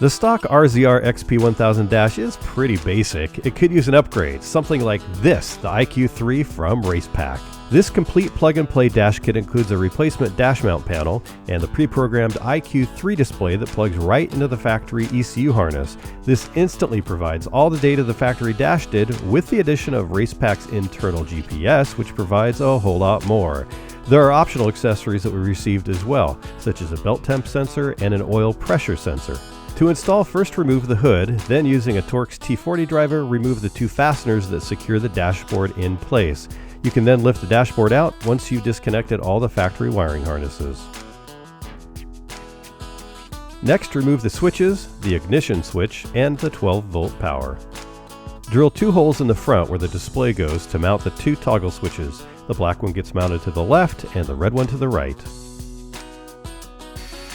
The stock RZR XP 1000 Dash is pretty basic. It could use an upgrade, something like this, the IQ3 from Racepak. This complete plug-and-play dash kit includes a replacement dash mount panel and the pre-programmed IQ3 display that plugs right into the factory ECU harness. This instantly provides all the data the factory dash did, with the addition of Racepak's internal GPS, which provides a whole lot more. There are optional accessories that we received as well, such as a belt temp sensor and an oil pressure sensor. To install, first remove the hood, then using a Torx T40 driver, remove the two fasteners that secure the dashboard in place. You can then lift the dashboard out once you've disconnected all the factory wiring harnesses. Next, remove the switches, the ignition switch, and the 12-volt power. Drill 2 holes in the front where the display goes to mount the 2 toggle switches. The black one gets mounted to the left and the red one to the right.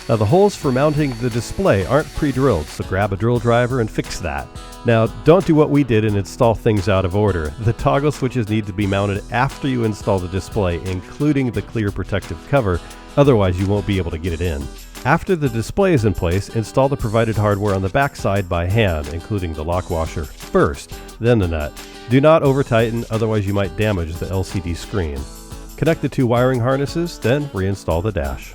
Now the holes for mounting the display aren't pre-drilled, so grab a drill driver and fix that. Now don't do what we did and install things out of order. The toggle switches need to be mounted after you install the display, including the clear protective cover, otherwise you won't be able to get it in. After the display is in place, install the provided hardware on the back side by hand, including the lock washer first, then the nut. Do not over-tighten, otherwise you might damage the LCD screen. Connect the 2 wiring harnesses, then reinstall the dash.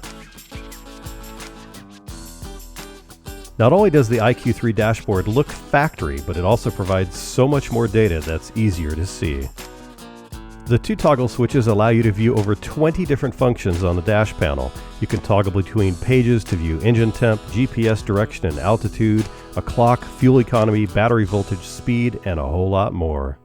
Not only does the IQ3 dashboard look factory, but it also provides so much more data that's easier to see. The 2 toggle switches allow you to view over 20 different functions on the dash panel. You can toggle between pages to view engine temp, GPS direction and altitude, a clock, fuel economy, battery voltage, speed, and a whole lot more.